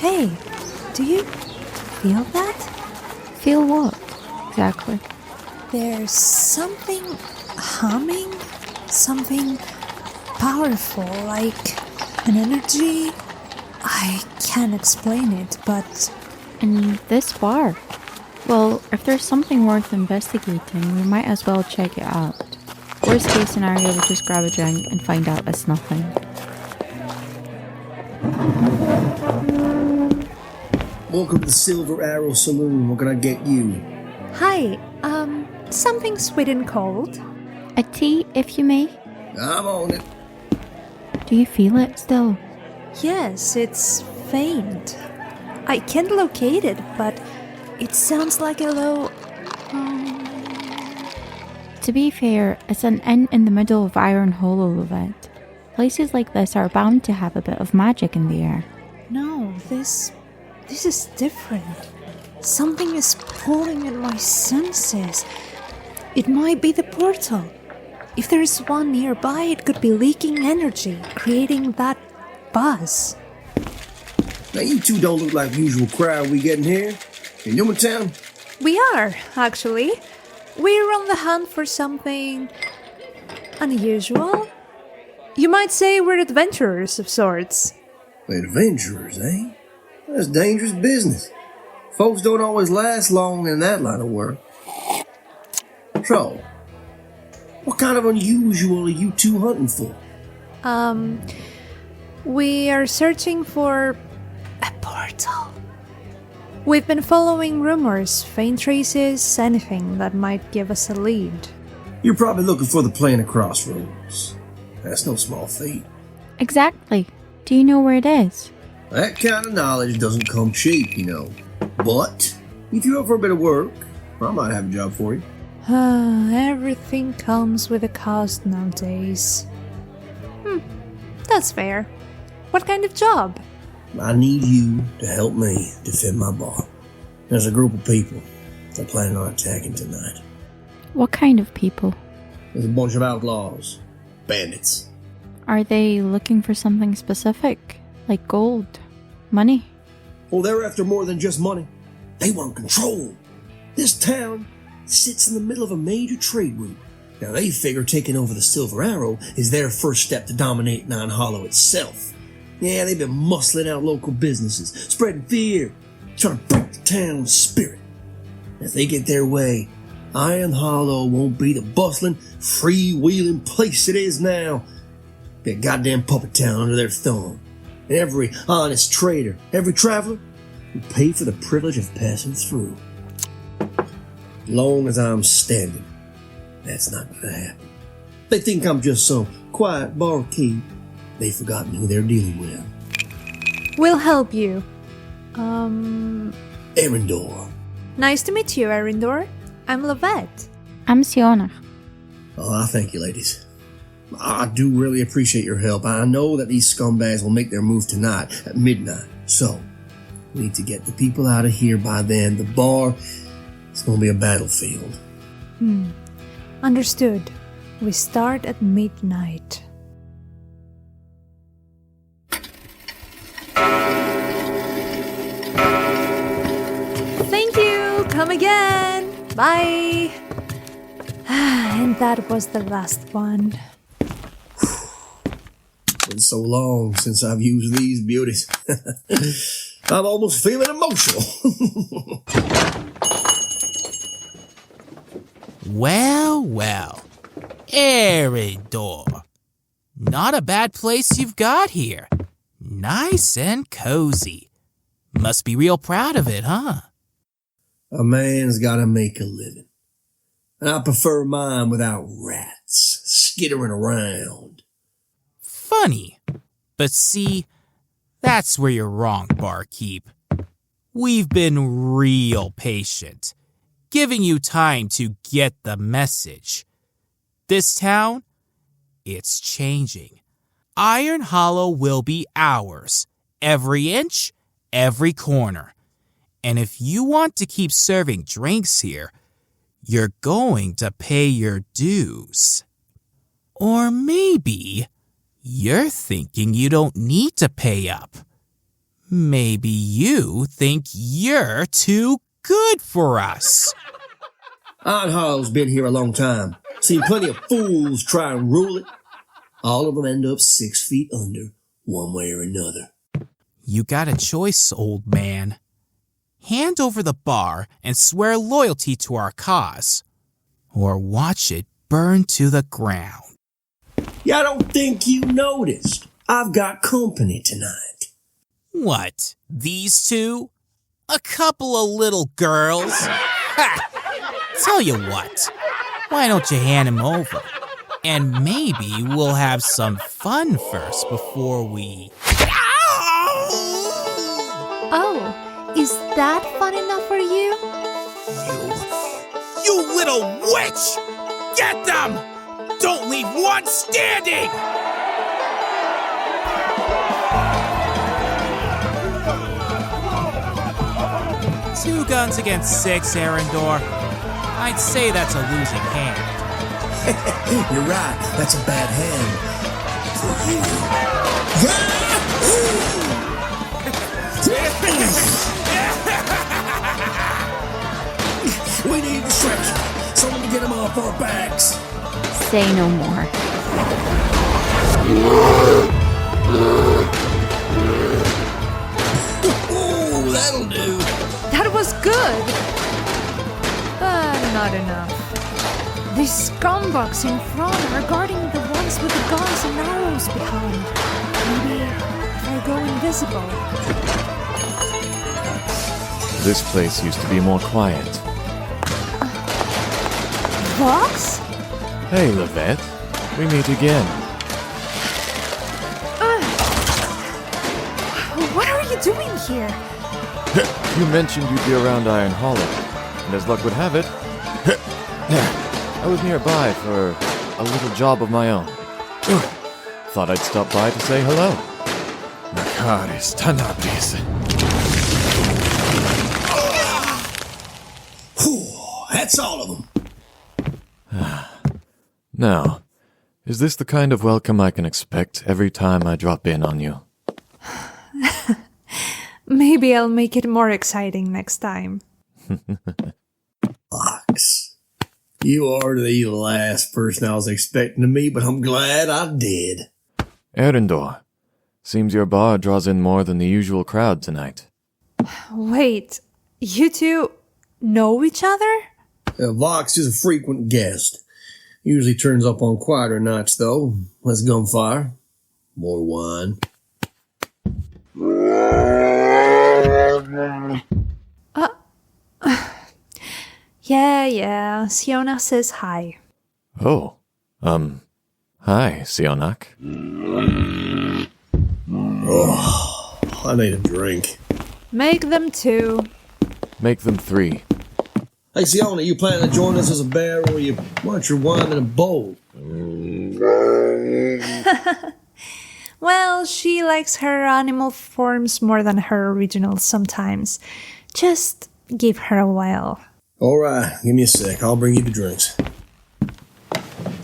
Hey, do you feel that? Feel what, exactly? There's something humming, something powerful, like an energy. I can't explain it, but... In this bar? Well, if there's something worth investigating, we might as well check it out. Worst case scenario, we just grab a drink and find out it's nothing. Welcome to the Sylver Arrow Saloon. What can I get you? Hi, something sweet and cold? A tea, if you may? I'm on it. Do you feel it still? Yes, it's faint. I can't locate it, but it sounds like a low... To be fair, it's an inn in the middle of Iron Hollow, Lovette. Places like this are bound to have a bit of magic in the air. No, this is different. Something is pulling at my senses. It might be the portal. If there's one nearby, it could be leaking energy, creating that buzz. Now, you two don't look like the usual crowd we getting here. In Town? We are, actually. We're on the hunt for something unusual. You might say we're adventurers of sorts. Adventurers, eh? That's dangerous business. Folks don't always last long in that line of work. So, what kind of unusual are you two hunting for? We are searching for a portal. We've been following rumors, faint traces, anything that might give us a lead. You're probably looking for the planar crossroads. That's no small feat. Exactly. Do you know where it is? That kind of knowledge doesn't come cheap, you know. But, if you're up for a bit of work, I might have a job for you. Everything comes with a cost nowadays. That's fair. What kind of job? I need you to help me defend my bar. There's a group of people that are planning on attacking tonight. What kind of people? There's a bunch of outlaws. Bandits. Are they looking for something specific? Like gold? Money? Oh, they're after more than just money. They want control. This town sits in the middle of a major trade route. Now they figure taking over the Sylver Arrow is their first step to dominating Iron Hollow itself. Yeah, they've been muscling out local businesses, spreading fear, trying to break the town's spirit. If they get their way, Iron Hollow won't be the bustling, free-wheeling place it is now. Be a goddamn puppet town under their thumb. And every honest trader, every traveler, will pay for the privilege of passing through. Long as I'm standing, that's not gonna happen. They think I'm just some quiet barkeep. They've forgotten who they're dealing with. We'll help you. Eryndor. Nice to meet you, Eryndor. I'm Lovette. I'm Sionnach. Oh, I thank you, ladies. I do really appreciate your help. I know that these scumbags will make their move tonight at midnight. So, we need to get the people out of here by then. The bar is going to be a battlefield. Understood. We start at midnight. Thank you! Come again! Bye! And that was the last one. Been so long since I've used these beauties. I'm almost feeling emotional. Well. Eryndor. Not a bad place you've got here. Nice and cozy. Must be real proud of it, huh? A man's gotta make a living. And I prefer mine without rats skittering around. Funny. But see, that's where you're wrong, barkeep. We've been real patient, giving you time to get the message. This town, it's changing. Iron Hollow will be ours, every inch, every corner. And if you want to keep serving drinks here, you're going to pay your dues. Or maybe you're thinking you don't need to pay up. Maybe you think you're too good for us. Aunt Harlow's been here a long time. Seen plenty of fools try and rule it. All of them end up 6 feet under, one way or another. You got a choice, old man. Hand over the bar and swear loyalty to our cause, or watch it burn to the ground. Yeah, I don't think you noticed. I've got company tonight. What, these two? A couple of little girls? Ha! Tell you what, why don't you hand him over? And maybe we'll have some fun first before we... Oh, is that fun enough for you? You little witch! Get them! Don't leave one standing! Two guns against 6, Eryndor. I'd say that's a losing hand. You're right. That's a bad hand. For you. We need distraction. Someone to get him off our backs. Say no more. Ooh, that'll do. That was good! Not enough. These scumbugs in front are guarding the ones with the guns and arrows behind. Maybe if I go invisible. This place used to be more quiet. Vox? Hey, Lovette. We meet again. What are you doing here? You mentioned you'd be around Iron Hollow, and as luck would have it, I was nearby for a little job of my own. Thought I'd stop by to say hello. Macaris, Tanabis. That's all of them. Now, is this the kind of welcome I can expect every time I drop in on you? Maybe I'll make it more exciting next time. Fox, you are the last person I was expecting to meet, but I'm glad I did. Eryndor, seems your bar draws in more than the usual crowd tonight. Wait, you two know each other? Vox is a frequent guest. Usually turns up on quieter nights, though. Less gunfire. More wine. Yeah. Sionnach says hi. Oh, hi, Sionnach. Oh, I need a drink. Make them two. Make them 3. Hey, Sionnach, you planning to join us as a bear, or you want your wine in a bowl? Well, she likes her animal forms more than her originals sometimes. Just give her a while. All right, give me a sec. I'll bring you the drinks.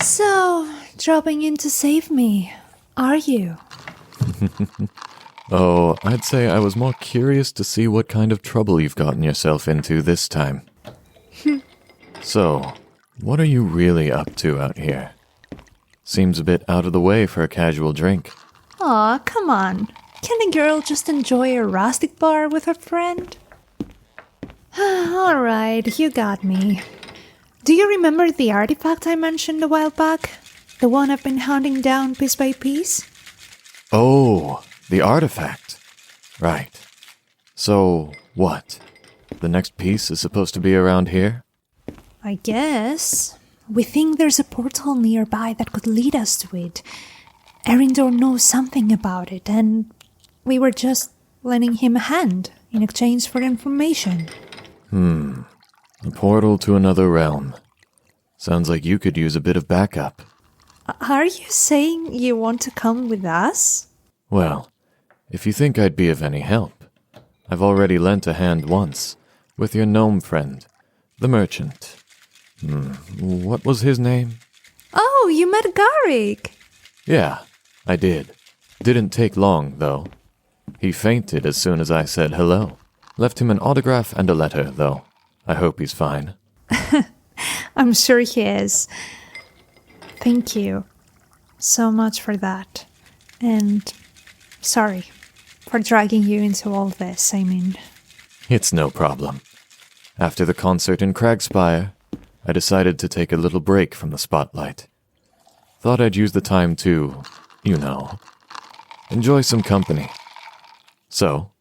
So, dropping in to save me, are you? Oh, I'd say I was more curious to see what kind of trouble you've gotten yourself into this time. So, what are you really up to out here? Seems a bit out of the way for a casual drink. Aw, come on. Can a girl just enjoy a rustic bar with a friend? Alright, you got me. Do you remember the artifact I mentioned a while back? The one I've been hunting down piece by piece? Oh, the artifact. Right. So, what? The next piece is supposed to be around here? I guess. We think there's a portal nearby that could lead us to it. Eryndor knows something about it, and we were just lending him a hand in exchange for information. A portal to another realm. Sounds like you could use a bit of backup. Are you saying you want to come with us? Well, if you think I'd be of any help, I've already lent a hand once, with your gnome friend, the merchant. What was his name? Oh, you met Garrick. Yeah, I did. Didn't take long, though. He fainted as soon as I said hello. Left him an autograph and a letter, though. I hope he's fine. I'm sure he is. Thank you so much for that. And sorry for dragging you into all this, I mean. It's no problem. After the concert in Cragspire, I decided to take a little break from the spotlight. Thought I'd use the time to, enjoy some company. So,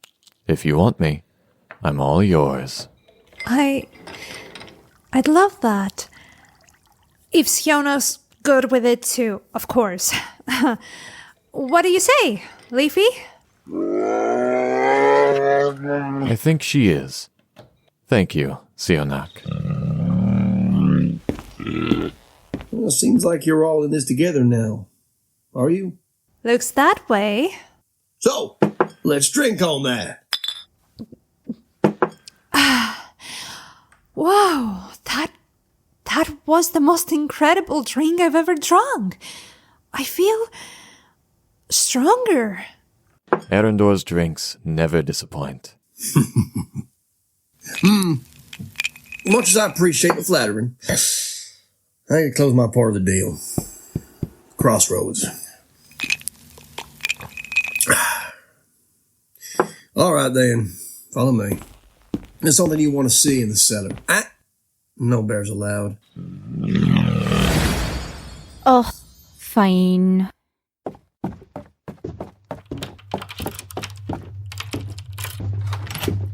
if you want me, I'm all yours. I'd love that. If Sionnach's good with it too, of course. What do you say, Leafy? I think she is. Thank you, Sionnach. Well, seems like you're all in this together now. Are you? Looks that way. So, let's drink on that. Wow, that was the most incredible drink I've ever drunk. I feel stronger. Eryndor's drinks never disappoint. Much as I appreciate the flattering, I can close my part of the deal. Crossroads. All right, then. Follow me. There's something you want to see in the cellar. No bears allowed. Oh, fine.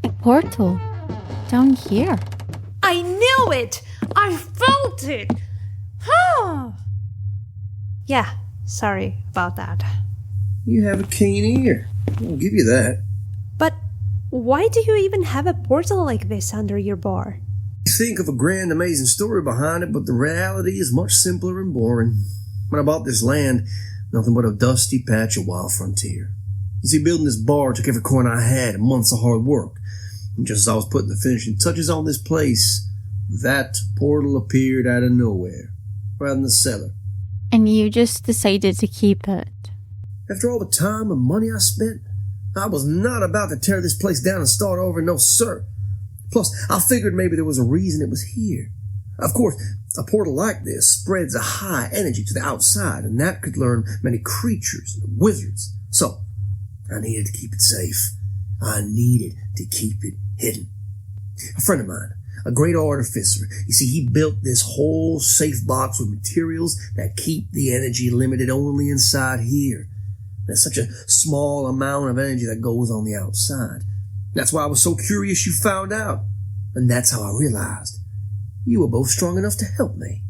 A portal. Down here. I knew it! I felt it! Huh. Yeah, sorry about that. You have a keen ear. I'll give you that. But why do you even have a portal like this under your bar? You think of a grand, amazing story behind it, but the reality is much simpler and boring. When I bought this land, nothing but a dusty patch of wild frontier. You see, building this bar took every coin I had, months of hard work. And just as I was putting the finishing touches on this place, that portal appeared out of nowhere, right in the cellar. And you just decided to keep it. After all the time and money I spent, I was not about to tear this place down and start over, no sir. Plus, I figured maybe there was a reason it was here. Of course, a portal like this spreads a high energy to the outside, and that could lure many creatures and wizards. So, I needed to keep it safe. I needed to keep it hidden. A friend of mine, a great artificer, you see, he built this whole safe box with materials that keep the energy limited only inside here. There's such a small amount of energy that goes on the outside. That's why I was so curious you found out. And that's how I realized you were both strong enough to help me.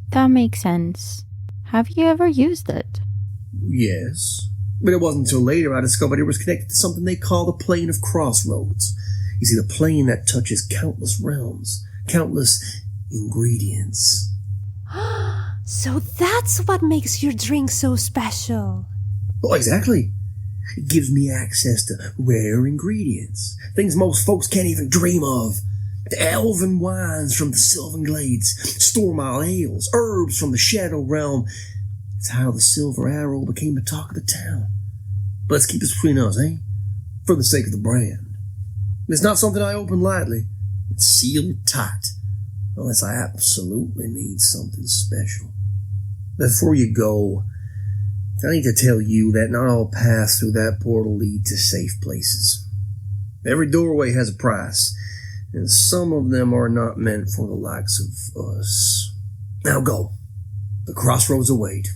That makes sense. Have you ever used it? Yes. But it wasn't until later I discovered it was connected to something they call the plane of crossroads. You see, the plane that touches countless realms, countless ingredients. So that's what makes your drink so special. Oh, exactly. It gives me access to rare ingredients, things most folks can't even dream of. The elven wines from the Sylvan Glades, Stormile ales, herbs from the Shadow Realm. It's how the Sylver Arrow became the talk of the town. But let's keep this between us, eh? For the sake of the brand. It's not something I open lightly. It's sealed tight, unless I absolutely need something special. Before you go, I need to tell you that not all paths through that portal lead to safe places. Every doorway has a price, and some of them are not meant for the likes of us. Now go. The crossroads await.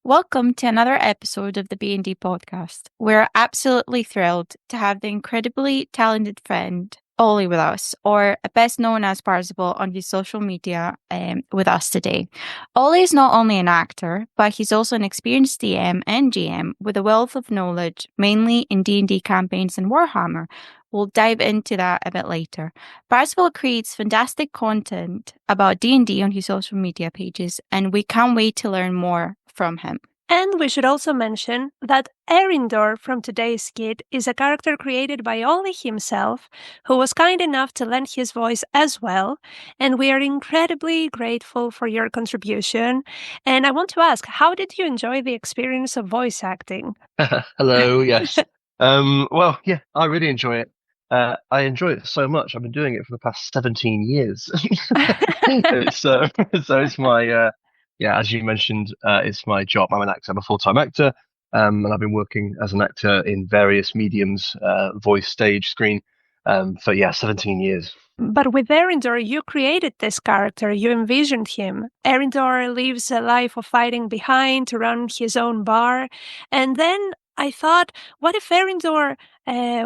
Welcome to another episode of the B&D podcast. We're absolutely thrilled to have the incredibly talented friend Oli with us, or best known as Parzival on his social media, with us today. Oli is not only an actor, but he's also an experienced DM and GM with a wealth of knowledge, mainly in D&D campaigns and Warhammer. We'll dive into that a bit later. Parzival creates fantastic content about D&D on his social media pages, and we can't wait to learn more from him. And we should also mention that Eryndor from today's skit is a character created by Oli himself, who was kind enough to lend his voice as well, and we are incredibly grateful for your contribution. And I want to ask, how did you enjoy the experience of voice acting? Hello, yes. Well, yeah, I really enjoy it. I enjoy it so much. I've been doing it for the past 17 years. It's so it's my yeah, as you mentioned, it's my job. I'm an actor. I'm a full-time actor, and I've been working as an actor in various mediums, voice, stage, screen, for 17 years. But with Eryndor, you created this character, you envisioned him. Eryndor lives a life of fighting behind to run his own bar. And then I thought, what if Eryndor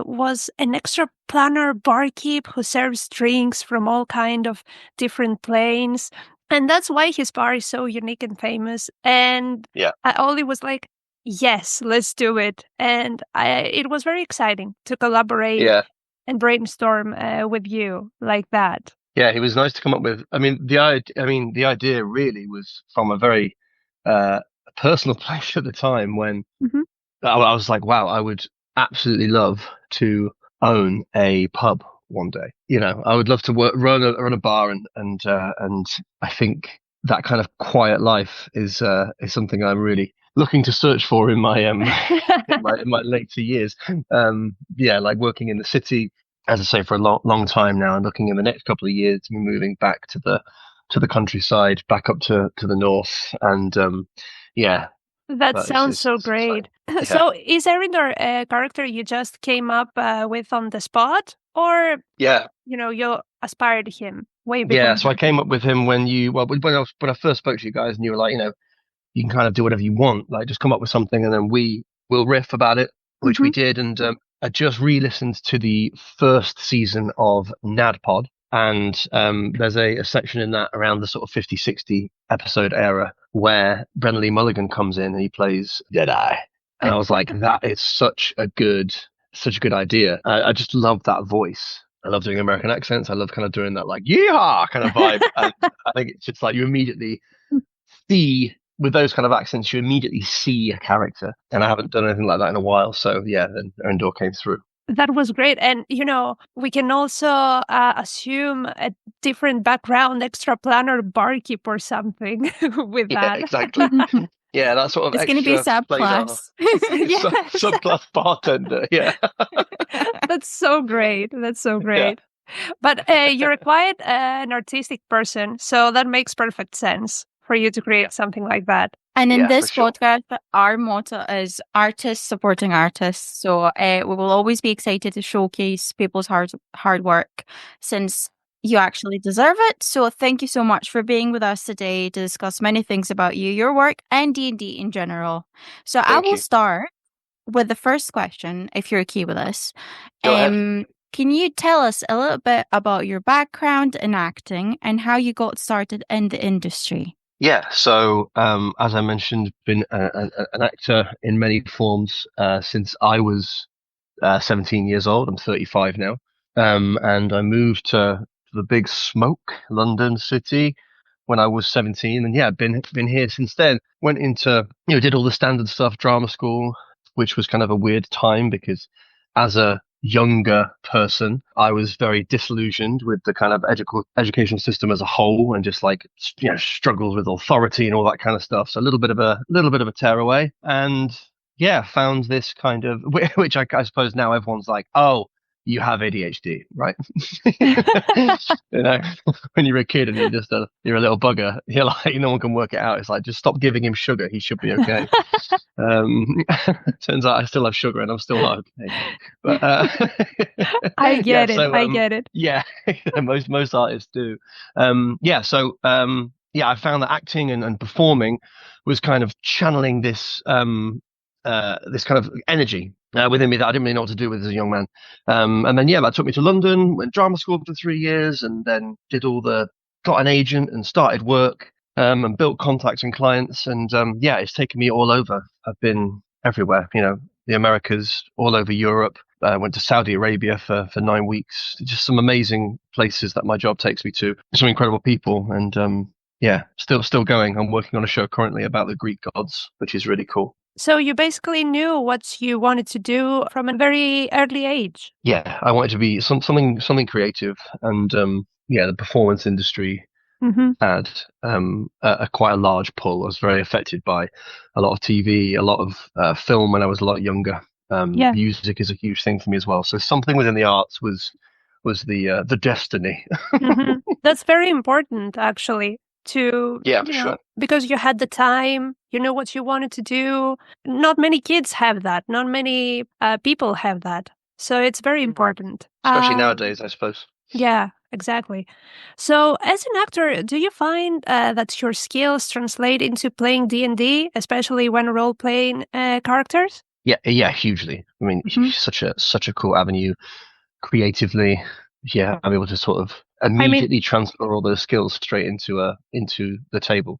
was an extraplanar barkeep who serves drinks from all kind of different planes? And that's why his bar is so unique and famous. And Oli was like, yes, let's do it. And it was very exciting to collaborate. Yeah. And brainstorm with you like that. Yeah, he was nice to come up with. The idea really was from a very personal place at the time when I was like, wow, I would absolutely love to own a pub one day. I would love to run a bar, and I think that kind of quiet life is something I'm really looking to search for in my in my later years. Like working in the city, as I say, for a long time now, and looking in the next couple of years to be moving back to the countryside, back up to the north, and that sounds so great. Yeah. So is Eryndor a character you just came up with on the spot, or you aspired to him way before? Yeah, so I came up with him when I first spoke to you guys, and you were like, you can kind of do whatever you want, like just come up with something, and then we will riff about it, which we did. And I just re-listened to the first season of NADPod, and there's a section in that around the sort of 50-60 episode era where Brennan Lee Mulligan comes in and he plays Deadeye, and I was like, that is such a good idea. I just love that voice. I love doing American accents. I love kind of doing that like yeehaw kind of vibe. And I think it's just like you immediately see. With those kind of accents, you immediately see a character, and I haven't done anything like that in a while. So then Eryndor came through. That was great. And, we can also assume a different background, extraplanar barkeep or something with that. Yeah, exactly. Yeah, that sort of it's going to be subclass. Subclass bartender. Yeah. That's so great. Yeah. But you're quite an artistic person, so that makes perfect sense for you to create something like that. And in this podcast, our motto is artists supporting artists. So we will always be excited to showcase people's hard work, since you actually deserve it. So thank you so much for being with us today to discuss many things about you, your work, and D&D in general. So I will start with the first question, if you're okay with us. Go ahead. Can you tell us a little bit about your background in acting and how you got started in the industry? Yeah, so as I mentioned, been an actor in many forms since I was 17 years old. I'm 35 now, and I moved to the big smoke, London city, when I was 17, and been here since then. Went into did all the standard stuff, drama school, which was kind of a weird time because as a younger person, I was very disillusioned with the kind of education system as a whole, and just like struggles with authority and all that kind of stuff. So a little bit of a tearaway, and found this kind of, which I suppose now everyone's like, oh, you have ADHD, right? When you're a kid and you're a little bugger, you're like, no one can work it out. It's like, just stop giving him sugar. He should be okay. Turns out I still have sugar and I'm still not okay. But I get it. Yeah, most artists do. I found that acting and performing was kind of channeling this this kind of energy within me that I didn't really know what to do with as a young man. And then that took me to London, went drama school for 3 years, and then got an agent and started work, and built contacts and clients. And it's taken me all over. I've been everywhere, the Americas, all over Europe. I went to Saudi Arabia for 9 weeks. Just some amazing places that my job takes me to. Some incredible people, and still going. I'm working on a show currently about the Greek gods, which is really cool. So you basically knew what you wanted to do from a very early age. Yeah, I wanted to be something creative, and the performance industry had quite a large pull. I was very affected by a lot of TV, a lot of film when I was a lot younger, Yeah. Music is a huge thing for me as well. So something within the arts was the destiny. That's very important, actually, to, Yeah, for sure. because you had the time, you know what you wanted to do. Not many kids have that. Not many people have that. So it's very important. Especially nowadays, I suppose. Yeah, exactly. So as an actor, do you find that your skills translate into playing D&D, especially when role-playing characters? Yeah, hugely. I mean, such a cool avenue creatively. Yeah, I'm able to sort of immediately transfer all those skills straight into the table.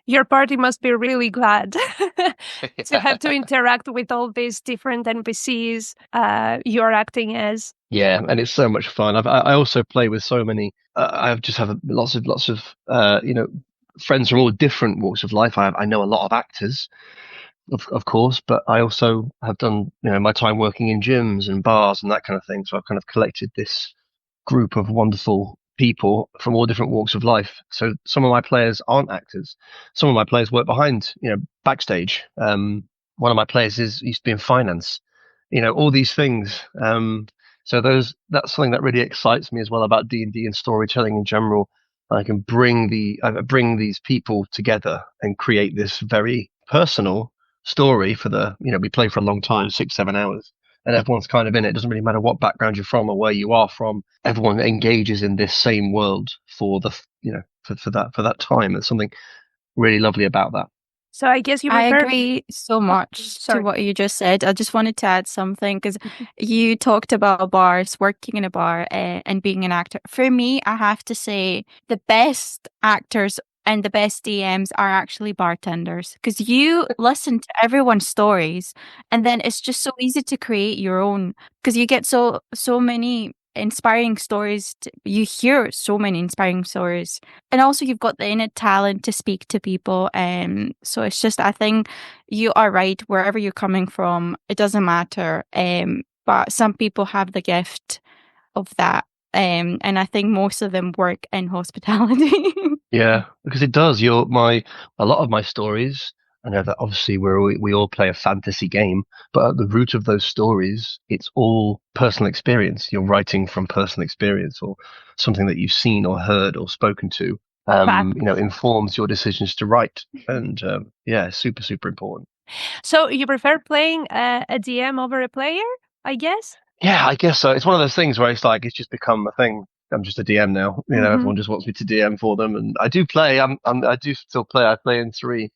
Your party must be really glad to have to interact with all these different NPCs you're acting as. Yeah, and it's so much fun. I also play with so many. I just have lots of friends from all different walks of life. I know a lot of actors, of course, but I also have done my time working in gyms and bars and that kind of thing. So I've kind of collected this group of wonderful people from all different walks of life. So some of my players aren't actors. Some of my players work behind, backstage. One of my players used to be in finance. All these things. So that's something that really excites me as well about D&D and storytelling in general. I can bring these people together and create this very personal story for we play for a long time, 6-7 hours. And everyone's kind of in it. It doesn't really matter what background you're from or where you are from. Everyone engages in this same world for that time. There's something really lovely about that. So I guess you I agree so much to what you just said. I just wanted to add something because you talked about bars, working in a bar and being an actor. For me, I have to say the best actors and the best DMs are actually bartenders because you listen to everyone's stories and then it's just so easy to create your own because you get so many inspiring stories. You hear so many inspiring stories and also you've got the innate talent to speak to people. So it's just, I think you are right wherever you're coming from. It doesn't matter. But some people have the gift of that. And I think most of them work in hospitality. Yeah, because it does. A lot of my stories, I know that obviously we all play a fantasy game, but at the root of those stories, it's all personal experience. You're writing from personal experience or something that you've seen or heard or spoken to, informs your decisions to write. And super, super important. So you prefer playing a DM over a player, I guess? Yeah, I guess so. It's one of those things where it's just become a thing. I'm just a DM now. Everyone just wants me to DM for them, and I do play. I do still play. I play in three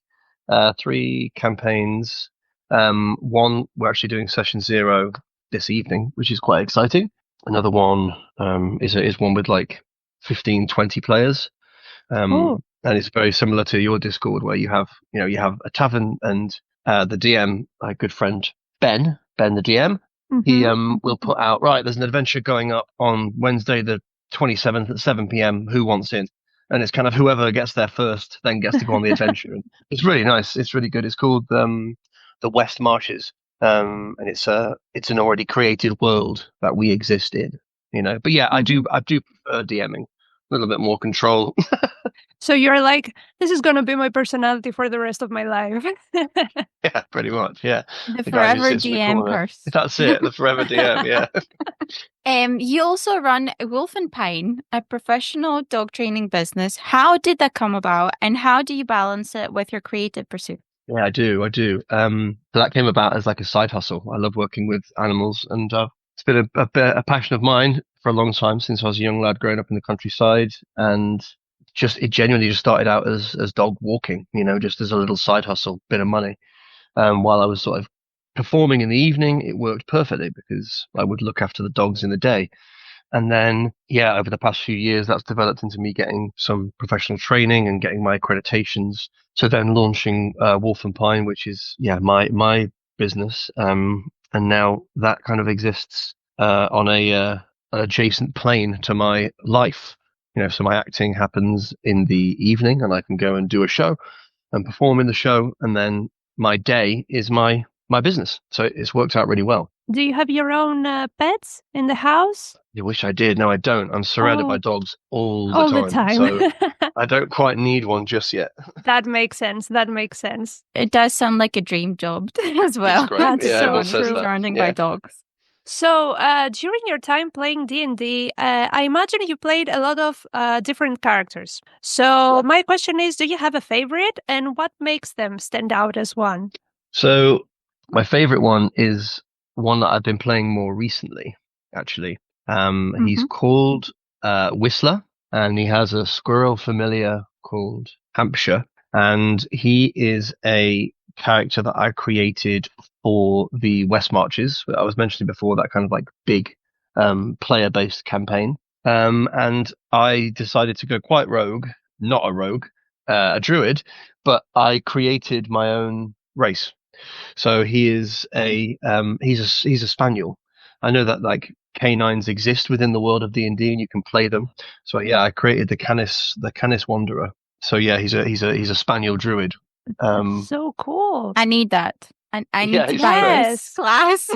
campaigns. One we're actually doing session 0 this evening, which is quite exciting. Another one is one with like 15, 20 players. And it's very similar to your Discord where you have a tavern and the DM, my good friend Ben the DM. He will put out, right, there's an adventure going up on Wednesday the 27th at 7 p.m. Who wants in? And it's kind of whoever gets there first then gets to go on the adventure. And it's really nice. It's really good. It's called the West Marshes. And it's an already created world that we exist in, But yeah, I do prefer DMing. A little bit more control. So you're like, this is going to be my personality for the rest of my life. Yeah, pretty much. Yeah. The forever DM curse. That's it. The forever DM. Yeah. You also run Wolf and Pine, a professional dog training business. How did that come about and how do you balance it with your creative pursuit? Yeah, I do. So that came about as like a side hustle. I love working with animals and it's been a passion of mine for a long time since I was a young lad growing up in the countryside, and it genuinely just started out as dog walking, just as a little side hustle, bit of money. While I was sort of performing in the evening, it worked perfectly because I would look after the dogs in the day. And then, over the past few years, that's developed into me getting some professional training and getting my accreditations to then launching Wolf and Pine, which is, my business. And now that kind of exists on an adjacent plane to my life. So my acting happens in the evening and I can go and do a show and perform in the show. And then my day is my my business. So it's worked out really well. Do you have your own pets in the house? I wish I did. No, I don't. I'm surrounded by dogs all the time. So I don't quite need one just yet. That makes sense. It does sound like a dream job as well. It's great. That's yeah, so everyone says true. that. Surrounding Yeah. by dogs. So, during your time playing D&D, I imagine you played a lot of different characters. So, my question is, do you have a favorite, and what makes them stand out as one? So my favorite one is one that I've been playing more recently, actually. He's called Whistler, and he has a squirrel familiar called Hampshire, and he is a character that I created for the West Marches. I was mentioning before, that kind of like big player-based campaign. And I decided to go quite rogue, not a rogue, a druid, but I created my own race. So he is he's a spaniel. I know that like canines exist within the world of D&D and you can play them. So yeah, I created the Canis Wanderer. So yeah, he's a spaniel druid. So cool. I need that. I need Yeah, to it's buy great. this class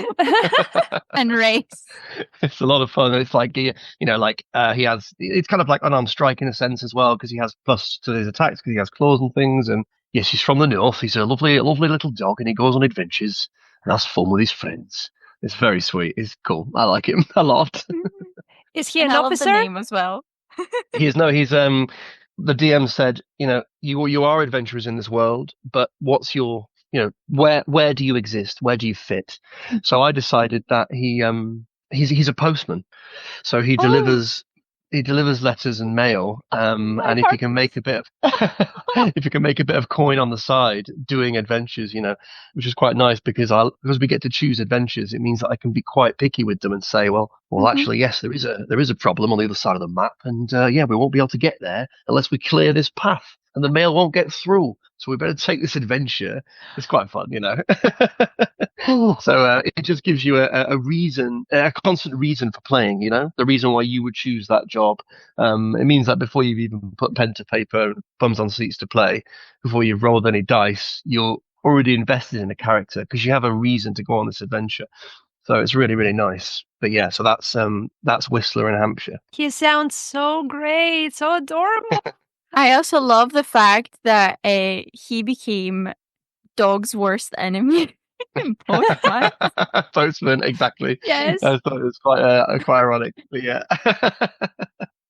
and race. It's a lot of fun. It's like he has, it's kind of like unarmed strike in a sense as well, because he has plus to his attacks because he has claws and things. And yes, he's from the north. He's a lovely little dog, and he goes on adventures and has fun with his friends. It's very sweet. It's cool. I like him a lot. Is he And an I love the officer? name as well. He's the DM said, you are adventurers in this world, but what's your, where do you exist? Where do you fit? So I decided that he's a postman. So he delivers letters and mail. And if you can make a bit of coin on the side doing adventures, which is quite nice because we get to choose adventures, it means that I can be quite picky with them and say, well, actually, yes, there is a problem on the other side of the map, and we won't be able to get there unless we clear this path, and the mail won't get through. So we better take this adventure. It's quite fun, So it just gives you a reason, a constant reason for playing, the reason why you would choose that job. It means that before you've even put pen to paper and bums on seats to play, before you've rolled any dice, you're already invested in a character because you have a reason to go on this adventure. So it's really, really nice. But yeah, so that's Whistler in Hampshire. He sounds so great, so adorable. I also love the fact that he became dog's worst enemy in Postman. Postman, exactly. Yes. I thought it was quite ironic, but yeah.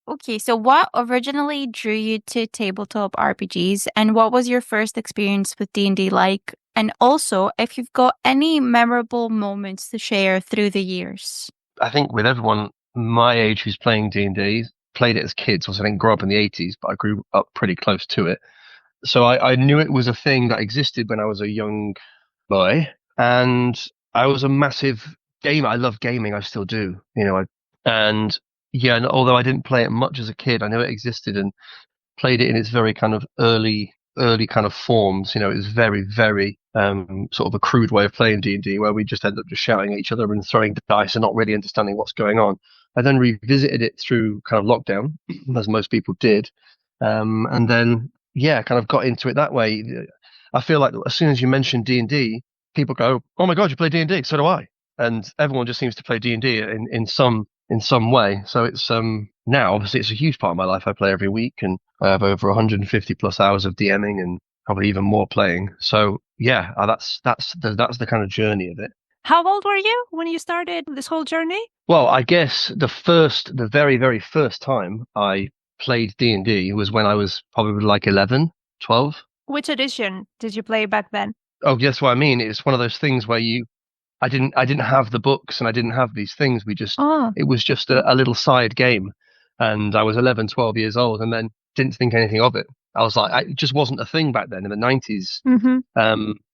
Okay, so what originally drew you to tabletop RPGs, and what was your first experience with D&D like? And also, if you've got any memorable moments to share through the years. I think with everyone my age who's playing D&D, played it as kids. Also, I didn't grow up in the 80s, but I grew up pretty close to it. So I knew it was a thing that existed when I was a young boy, and I was a massive gamer. I love gaming. I still do, and although I didn't play it much as a kid, I knew it existed and played it in its very kind of early kind of forms. It was very, very sort of a crude way of playing D&D, where we just ended up just shouting at each other and throwing dice and not really understanding what's going on. I then revisited it through kind of lockdown, as most people did, and then kind of got into it that way. I feel like as soon as you mention D&D, people go, "Oh my God, you play D&D? So do I!" And everyone just seems to play D&D in some way. So it's now obviously it's a huge part of my life. I play every week, and I have over 150 plus hours of DMing and probably even more playing. So yeah, that's the kind of journey of it. How old were you when you started this whole journey? Well, I guess the very, very first time I played D&D was when I was probably like 11, 12. Which edition did you play back then? Oh, that's what I mean. It's one of those things where I didn't have the books and I didn't have these things. It was just a little side game, and I was 11, 12 years old, and then didn't think anything of it. I was like, it just wasn't a thing back then in the 90s,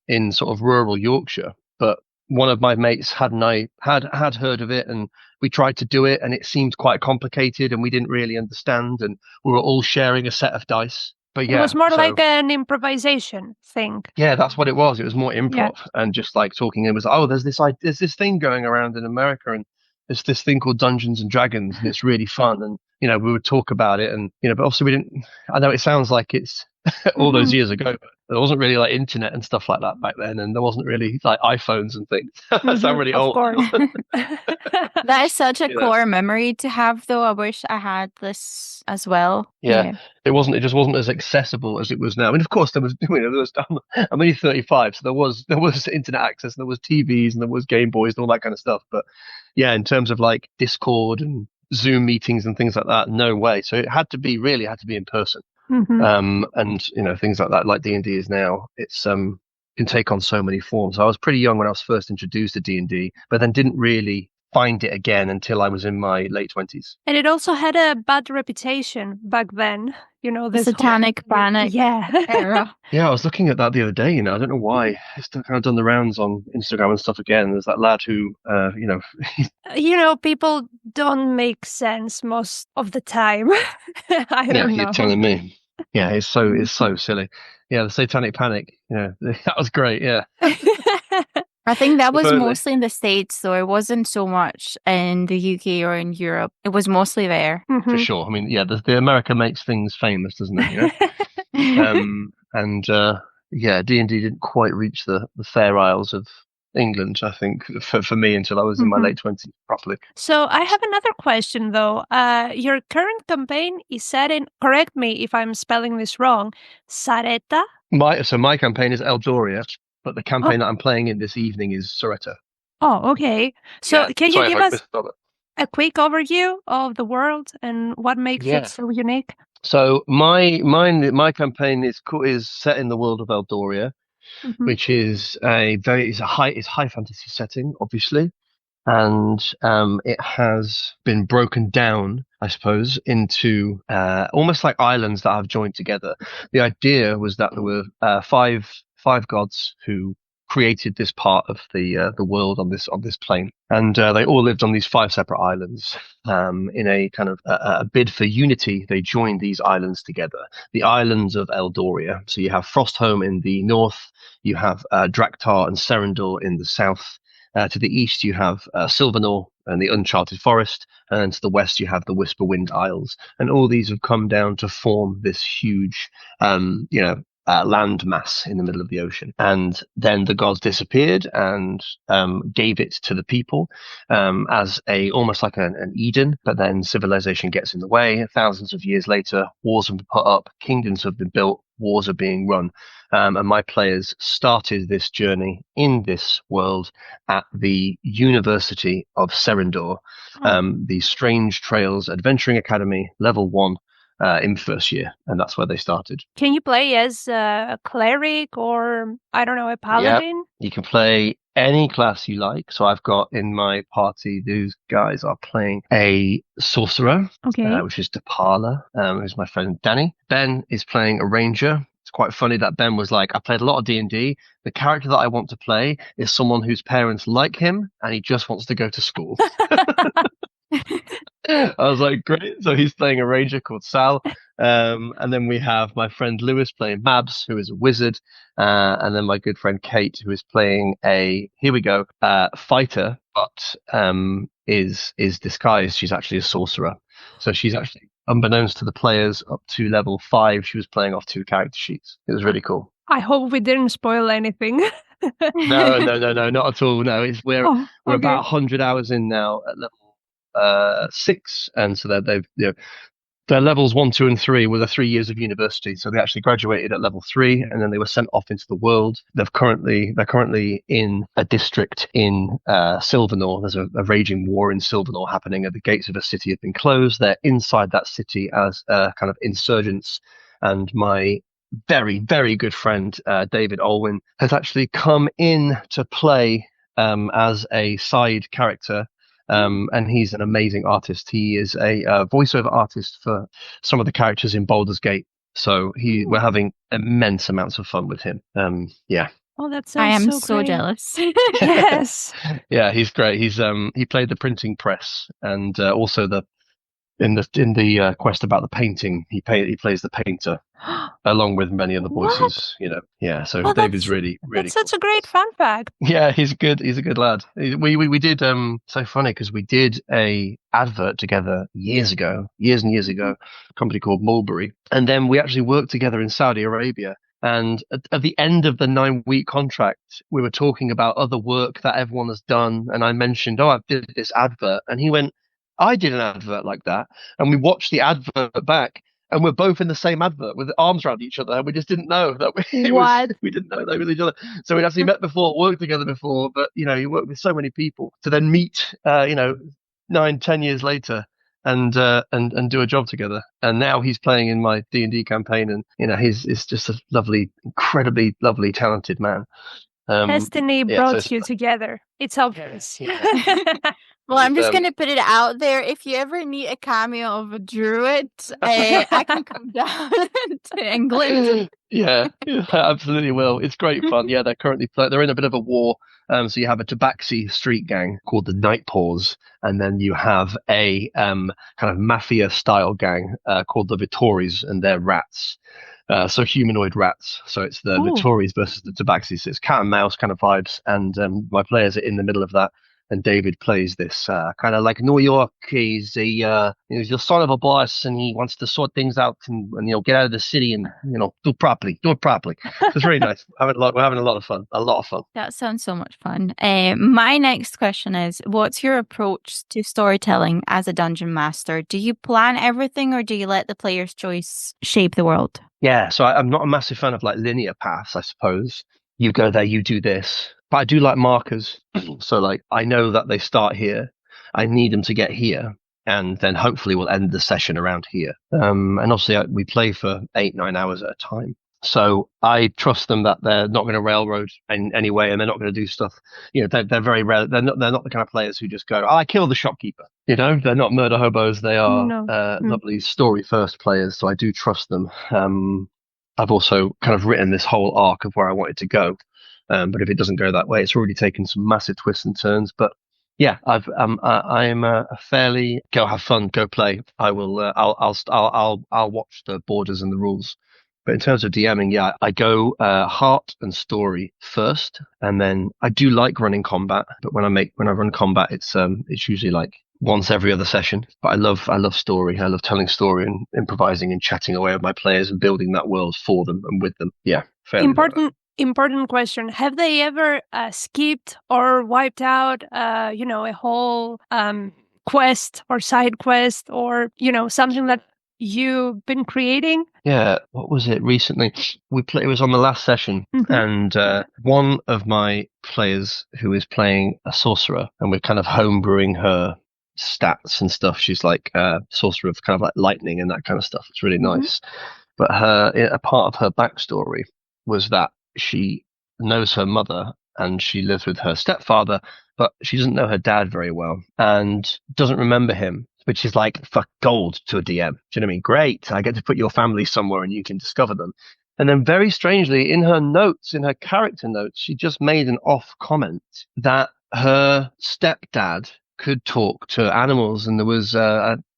in sort of rural Yorkshire. But one of my mates had heard of it, and we tried to do it, and it seemed quite complicated, and we didn't really understand, and we were all sharing a set of dice. But yeah, it was more like an improvisation thing. Yeah, that's what it was. It was more improv and just like talking. It was, there's this thing going around in America, and there's this thing called Dungeons and Dragons, and it's really fun. And we would talk about it, and but obviously we didn't. I know it sounds like it's all those years ago, but There wasn't really like internet and stuff like that back then, and there wasn't really like iPhones and things. I sound really Of old. course. That is such a You know. core memory to have, though. I wish I had this as well. Yeah. It just wasn't as accessible as it was now. I mean, of course, there was. I'm only 35, so there was internet access, and there was TVs, and there was Game Boys, and all that kind of stuff. But yeah, in terms of like Discord and Zoom meetings and things like that, no way. So it had to be in person. And things like that, like D&D is now. It's can take on so many forms. I was pretty young when I was first introduced to D&D, but then didn't really find it again until I was in my late 20s. And it also had a bad reputation back then. The This satanic panic era. Yeah, I was looking at that the other day. I don't know why. It's kind of done the rounds on Instagram and stuff again. There's that lad who, people don't make sense most of the time. I don't know. You're telling me. Yeah, it's so silly. Yeah, the satanic panic. Yeah, that was great. Yeah. I think that was Totally. mostly in the States, though. It wasn't so much in the UK or in Europe. It was mostly there. For sure. I mean, yeah, the America makes things famous, doesn't it? D&D didn't quite reach the Fair Isles of England, I think, for me until I was in my late 20s properly. So I have another question, though. Your current campaign is set in, correct me if I'm spelling this wrong, Sareta? My campaign is Eldoria, but the campaign that I'm playing in this evening is Soretta. Oh, okay. So can you give us misspelled it. a quick overview of the world and what makes it so unique? So my campaign is set in the world of Eldoria, which is a high fantasy setting, obviously, and it has been broken down, I suppose, into almost like islands that have joined together. The idea was that there were five gods who created this part of the world on this plane, and they all lived on these 5 separate islands. In a kind of a bid for unity, they joined these islands together, the islands of Eldoria. So you have Frostholm in the north, you have Draktar and Eryndor in the south. To the east, you have Sylvanor and the Uncharted Forest, and to the west, you have the Whisperwind Isles. And all these have come down to form this huge, land mass in the middle of the ocean. And then the gods disappeared and gave it to the people as almost like an Eden. But then civilization gets in the way. Thousands of years later, wars have been put up, kingdoms have been built, wars are being run. And my players started this journey in this world at the University of Eryndor, the Strange Trails Adventuring Academy, level 1. In first year, and that's where they started. Can you play as a cleric or, I don't know, a paladin? Yep. You can play any class you like. So I've got in my party, these guys are playing a sorcerer, which is Depala, who's my friend Danny. Ben is playing a ranger. It's quite funny that Ben was like, I played a lot of D&D. The character that I want to play is someone whose parents like him, and he just wants to go to school. I was like, great. So he's playing a ranger called Sal. And then we have my friend Lewis playing Mabs, who is a wizard. And then my good friend Kate, who is playing fighter, but is disguised. She's actually a sorcerer. So she's actually, unbeknownst to the players, up to level 5. She was playing off 2 character sheets. It was really cool. I hope we didn't spoil anything. No, not at all. No, we're about 100 hours in now at level 6, and so their levels 1, 2, and 3 were the 3 years of university. So they actually graduated at level 3, and then they were sent off into the world. They're currently in a district in Sylvanor. There's a raging war in Sylvanor happening. At the gates of a city have been closed. They're inside that city as kind of insurgents, and my very, very good friend David Olwyn has actually come in to play as a side character. And he's an amazing artist. He is a voiceover artist for some of the characters in Baldur's Gate. So we're having immense amounts of fun with him. Yeah. Oh, that sounds I am so great. jealous. Yes. Yeah, he's great. He played the printing press, and also in the quest about the painting, he plays the painter along with many other voices. Yeah. So David's really That's cool. such a great fun fact. Yeah, he's good. He's a good lad. We did so funny because we did a advert together years and years ago, a company called Mulberry, and then we actually worked together in Saudi Arabia. And at the end of the 9-week contract, we were talking about other work that everyone has done. And I mentioned, I did this advert. And he went, I did an advert like that. And we watched the advert back. And we're both in the same advert with arms around each other. And we just didn't know that we didn't know they were each other. So we'd actually met before, worked together before. But, you work with so many people to then meet, 9-10 years later and do a job together. And now he's playing in my D&D campaign, and he's just a lovely, incredibly lovely, talented man. Destiny brought you together. It's obvious. Well, I'm just going to put it out there. If you ever need a cameo of a druid, I can come down to England. Yeah, I absolutely will. It's great fun. Yeah, they're in a bit of a war. So you have a Tabaxi street gang called the Night Paws, and then you have a kind of mafia style gang called the Vittoris, and they're rats. So humanoid rats. So it's the Vittoris versus the Tabaxis. So it's cat and mouse kind of vibes, and my players are in the middle of that. And David plays this kind of like New York. He's the son of a boss, and he wants to sort things out and get out of the city and do it properly. It's very nice. We're having a lot of fun. That sounds so much fun. My next question is, what's your approach to storytelling as a dungeon master? Do you plan everything, or do you let the player's choice shape the world? Yeah, so I'm not a massive fan of like linear paths, I suppose. You go there, you do this. But I do like markers. So like I know that they start here. I need them to get here. And then hopefully we'll end the session around here. And obviously we play for 8-9 hours at a time. So I trust them that they're not going to railroad in any way, and they're not going to do stuff. They're very rare. They're not the kind of players who just go, I killed the shopkeeper. They're not murder hobos. They are lovely story first players. So I do trust them. I've also kind of written this whole arc of where I wanted to go. But if it doesn't go that way, it's already taken some massive twists and turns. But yeah, I am a fairly go have fun, go play. I will. I'll watch the borders and the rules. But in terms of DMing, yeah, I go heart and story first, and then I do like running combat. But when I run combat, it's usually like once every other session. But I love story. I love telling story and improvising and chatting away with my players and building that world for them and with them. Yeah, fairly Important question. Have they ever skipped or wiped out, a whole quest or side quest or, something that you've been creating? Yeah. What was it recently? It was on the last session, and one of my players who is playing a sorcerer, and we're kind of homebrewing her stats and stuff. She's like a sorcerer of kind of like lightning and that kind of stuff. It's really nice. But a part of her backstory was that she knows her mother and she lives with her stepfather, but she doesn't know her dad very well and doesn't remember him, which is like fuck gold to a DM. Do you know what I mean? Great. I get to put your family somewhere and you can discover them. And then very strangely, in her notes, in her character notes, she just made an off comment that her stepdad could talk to animals. And there was,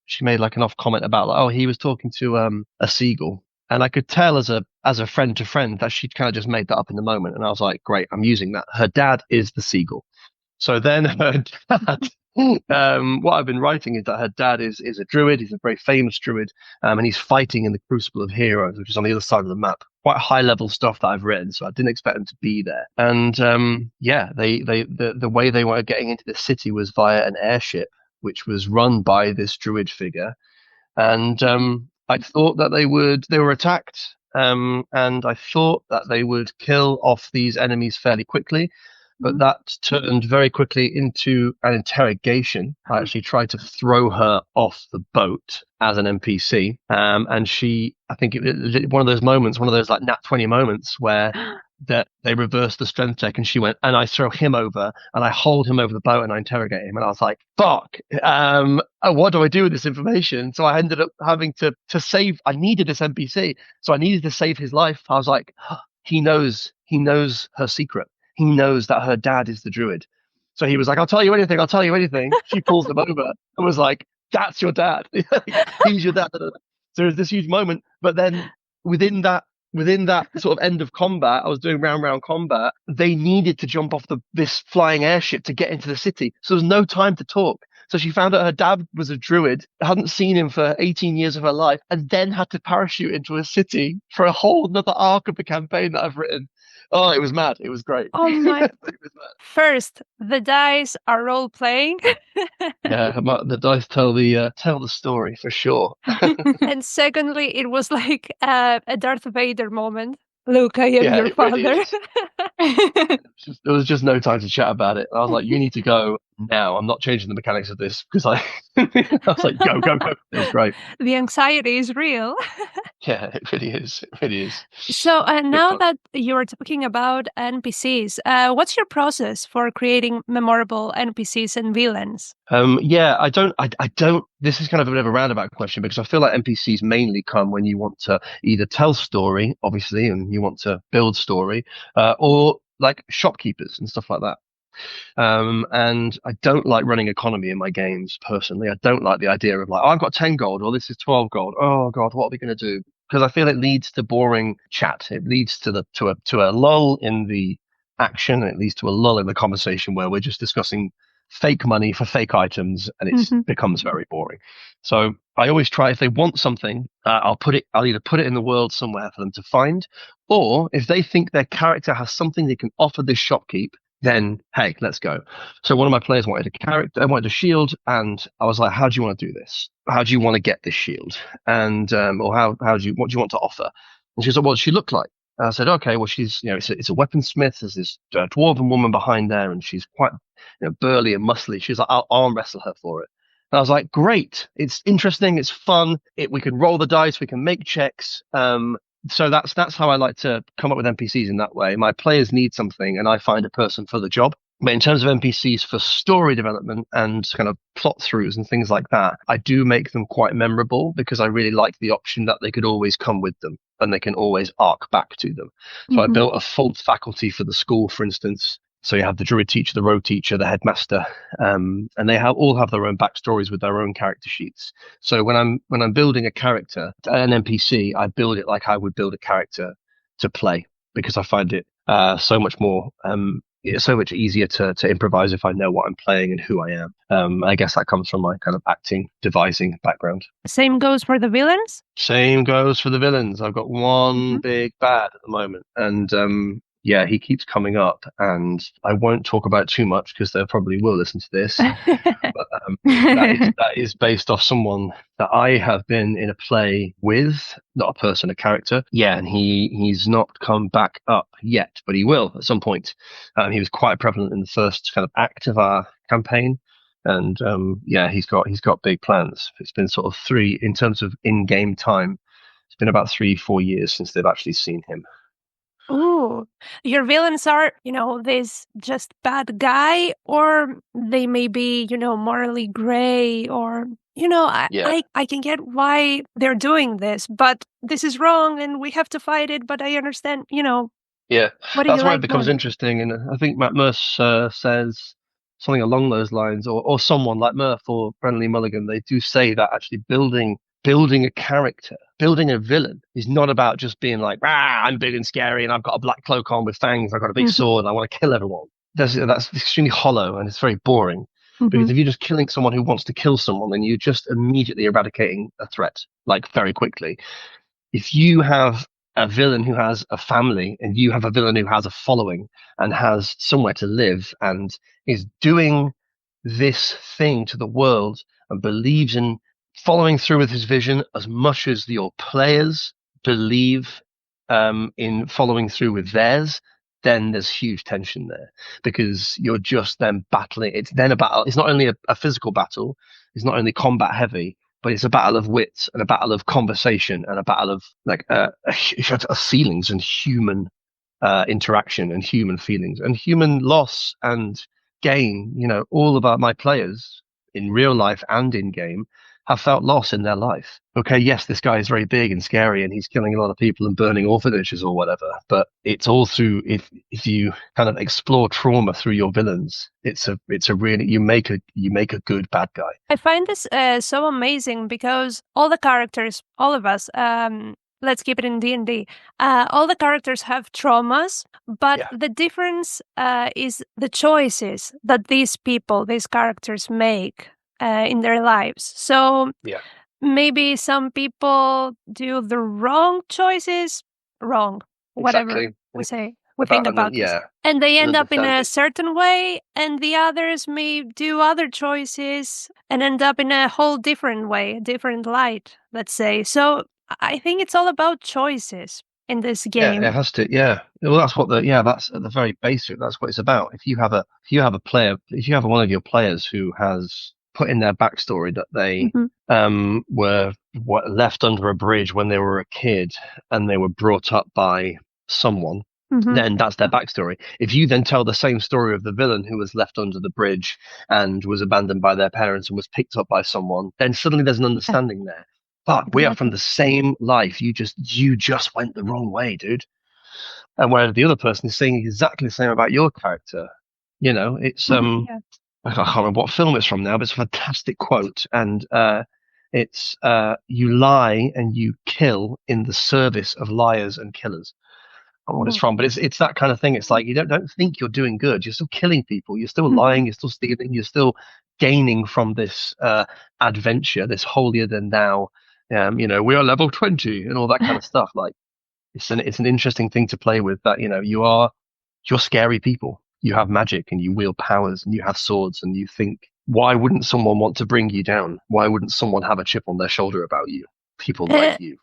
she made like an off comment about, like, he was talking to a seagull. And I could tell as a friend to friend that she'd kind of just made that up in the moment. And I was like, great, I'm using that. Her dad is the seagull. So then her dad, what I've been writing is that her dad is a druid. He's a very famous druid. And he's fighting in the Crucible of Heroes, which is on the other side of the map. Quite high level stuff that I've written. So I didn't expect them to be there. And the way they were getting into the city was via an airship, which was run by this druid figure. And I thought that they were attacked, and I thought that they would kill off these enemies fairly quickly, but that turned very quickly into an interrogation. I actually tried to throw her off the boat as an NPC, and I think it was one of those like Nat 20 moments where that they reversed the strength check, and she went, and I throw him over, and I hold him over the boat, and I interrogate him, and I was like, fuck, what do I do with this information? So I ended up having to save, I needed this NPC, so I needed to save his life. I was like, he knows her secret. He knows that her dad is the druid. So he was like, I'll tell you anything. She pulls him over and was like, that's your dad. He's your dad. So there's this huge moment, but then within that sort of end of combat, I was doing round combat. They needed to jump off this flying airship to get into the city. So there's no time to talk. So she found out her dad was a druid, hadn't seen him for 18 years of her life, and then had to parachute into a city for a whole another arc of the campaign that I've written. Oh, it was mad. It was great. Oh my. It was mad. First, the dice are role playing. Yeah, the dice tell the story for sure. And secondly, it was like a Darth Vader moment. Luke, I am your it really father. There was just no time to chat about it. I was like, you need to go now. I'm not changing the mechanics of this because I was like, go. It was great. The anxiety is real. Yeah, it really is. It really is. So now that you're talking about NPCs, what's your process for creating memorable NPCs and villains? I don't. This is kind of a bit of a roundabout question because I feel like NPCs mainly come when you want to either tell story, obviously, and you want to build story, or like shopkeepers and stuff like that. And I don't like running economy in my games personally. I don't like the idea of like, oh, I've got 10 gold or this is 12 gold. Oh God, what are we going to do? Because I feel it leads to boring chat. It leads to a lull in the action. It leads to a lull in the conversation where we're just discussing fake money for fake items, and it becomes very boring. So I always try, if they want something, I'll either put it in the world somewhere for them to find, or if they think their character has something they can offer this shopkeep, then hey, let's go. So one of my players wanted a character, I wanted a shield, and I was like, how do you want to do this? How do you want to get this shield? And or what do you want to offer? And she was like, what does she look like? And I said, okay, well, she's, it's a weaponsmith. There's this dwarven woman behind there, and she's quite burly and muscly. She's like, I'll arm wrestle her for it. And I was like, great. It's interesting. It's fun. We can roll the dice. We can make checks. So that's how I like to come up with NPCs in that way. My players need something, and I find a person for the job. But in terms of NPCs for story development and kind of plot throughs and things like that, I do make them quite memorable because I really like the option that they could always come with them and they can always arc back to them. So I built a full faculty for the school, for instance. So you have the druid teacher, the rogue teacher, the headmaster, and they all have their own backstories with their own character sheets. So when I'm building a character, an NPC, I build it like I would build a character to play because I find it so much more. It's so much easier to improvise if I know what I'm playing and who I am. I guess that comes from my kind of acting, devising background. Same goes for the villains? Same goes for the villains. I've got one big bad at the moment. And he keeps coming up. And I won't talk about too much because they probably will listen to this. But that is based off someone that I have been in a play with, not a person, a character. Yeah, and he's not come back up yet, but he will at some point. He was quite prevalent in the first kind of act of our campaign. And he's got big plans. It's been sort of in terms of in-game time, it's been about 3-4 years since they've actually seen him. Ooh, your villains are, this just bad guy, or they may be, morally gray, or, I can get why they're doing this, but this is wrong and we have to fight it, but I understand, Yeah, that's where it becomes interesting. And I think Matt Merce says something along those lines, or someone like Murph or Brennan Mulligan, they do say that actually building a character, building a villain is not about just being like, I'm big and scary and I've got a black cloak on with fangs, I've got a big sword and I want to kill everyone. That's extremely hollow and it's very boring. Because if you're just killing someone who wants to kill someone, then you're just immediately eradicating a threat, like very quickly. If you have a villain who has a family and you have a villain who has a following and has somewhere to live and is doing this thing to the world and believes in following through with his vision as much as your players believe in following through with theirs, then there's huge tension there because you're just then battling. It's then a battle. It's not only a physical battle. It's not only combat heavy, but it's a battle of wits and a battle of conversation and a battle of like feelings and human interaction and human feelings and human loss and gain. All of my players in real life and in game have felt loss in their life. Okay, yes, this guy is very big and scary and he's killing a lot of people and burning orphanages or whatever, but it's all through, if you kind of explore trauma through your villains, it's a really, you make a good bad guy. I find this so amazing because all the characters, all of us, let's keep it in D&D, all the characters have traumas, but the difference is the choices that these characters make. in their lives. So Yeah. maybe some people do the wrong choices, whatever Exactly. we think about this. Yeah. And they And end up in a understanding. certain way, and the others may do other choices and end up in a whole different way, a different light, let's say. So I think it's all about choices in this Yeah, game. it has to. Yeah. Well, that's at the very basic. That's what it's about. If you have a player, if you have one of your players who has put in their backstory that they were left under a bridge when they were a kid and they were brought up by someone, then that's their backstory. If you then tell the same story of the villain who was left under the bridge and was abandoned by their parents and was picked up by someone, then suddenly there's an understanding there. But we are from the same life. You just went the wrong way, dude. And whereas the other person is saying exactly the same about your character. It's I can't remember what film it's from now, but it's a fantastic quote. And it's you lie and you kill in the service of liars and killers. I don't know what it's from, but it's that kind of thing. It's like you don't think you're doing good. You're still killing people. You're still lying. You're still stealing. You're still gaining from this adventure, this holier than thou. We are level 20 and all that kind of stuff. Like it's an interesting thing to play with. That you're scary people. You have magic and you wield powers and you have swords and you think, why wouldn't someone want to bring you down? Why wouldn't someone have a chip on their shoulder about you? People like you.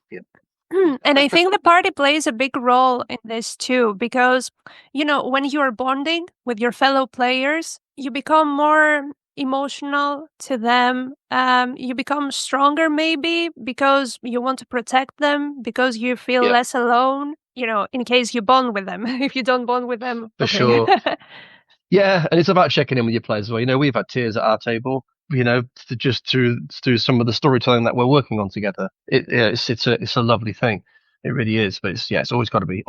And I think the party plays a big role in this too, because, when you are bonding with your fellow players, you become more emotional to them. You become stronger maybe because you want to protect them, because you feel less alone, in case you bond with them. If you don't bond with them. For sure. Yeah, and it's about checking in with your players as well. We've had tears at our table, just through some of the storytelling that we're working on together. It's a lovely thing. It really is. But it's always got to be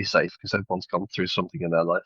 safe because everyone's gone through something in their life.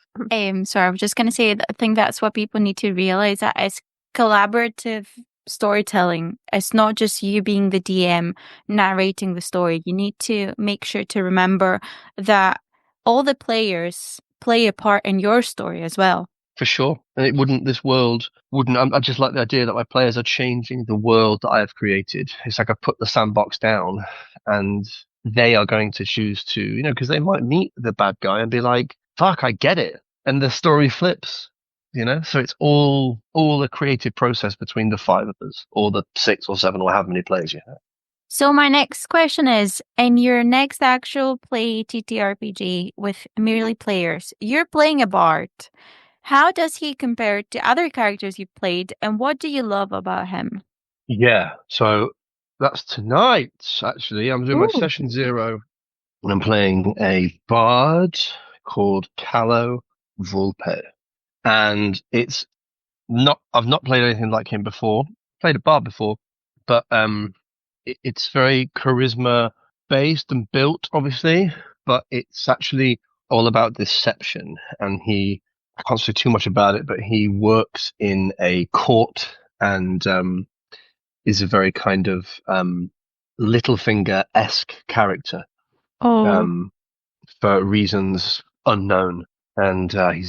Sorry, I was just going to say that I think that's what people need to realize, that it's collaborative storytelling. It's not just you being the DM narrating the story. You need to make sure to remember that all the players play a part in your story as well. For sure. And this world wouldn't, I just like the idea that my players are changing the world that I have created. It's like I've put the sandbox down and they are going to choose to, because they might meet the bad guy and be like, fuck, I get it. And the story flips, so it's all a creative process between the 5 of us, or the 6 or 7 or however many players you have. So my next question is, in your next actual play TTRPG with merely players, you're playing a bard. How does he compare to other characters you've played, and what do you love about him? Yeah, so that's tonight, actually. I'm doing my session 0, and I'm playing a bard called Callow Vulpe. And I've not played anything like him before. Played a bard before, but it's very charisma based and built, obviously, but it's actually all about deception. And I can't say too much about it, but he works in a court and is a very kind of Littlefinger-esque character for reasons unknown. And he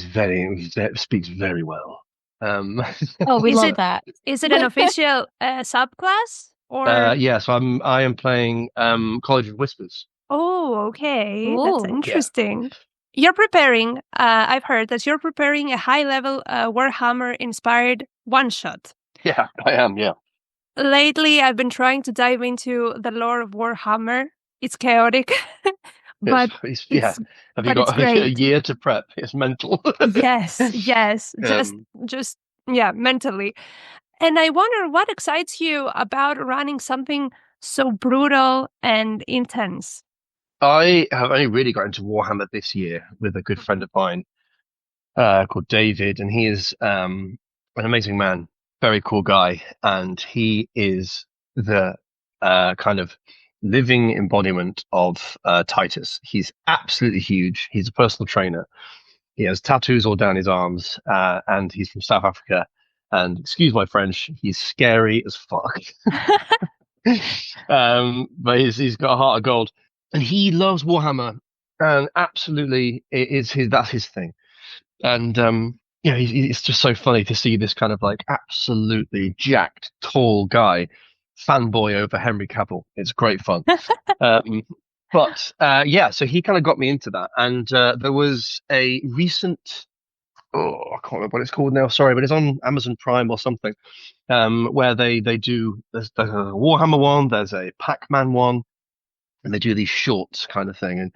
speaks very well. We love that. Is it an official subclass? Or so I am playing College of Whispers. Oh, okay. That's interesting. You're preparing, I've heard that you're preparing a high-level Warhammer-inspired one-shot. Yeah, I am, yeah. Lately, I've been trying to dive into the lore of Warhammer. It's chaotic, but have you got a year to prep? It's mental. Yes, just mentally. And I wonder what excites you about running something so brutal and intense. I have only really got into Warhammer this year with a good friend of mine called David, and he is an amazing man, very cool guy, and he is the kind of living embodiment of Titus. He's absolutely huge. He's a personal trainer. He has tattoos all down his arms, and he's from South Africa. And excuse my French, he's scary as fuck. But he's got a heart of gold. And he loves Warhammer. And absolutely, that's his thing. And it's just so funny to see this kind of like absolutely jacked, tall guy fanboy over Henry Cavill. It's great fun. So he kind of got me into that. And there was a recent, I can't remember what it's called now, sorry, but it's on Amazon Prime or something, where they do, there's a Warhammer one, there's a Pac-Man one, and they do these shorts kind of thing. And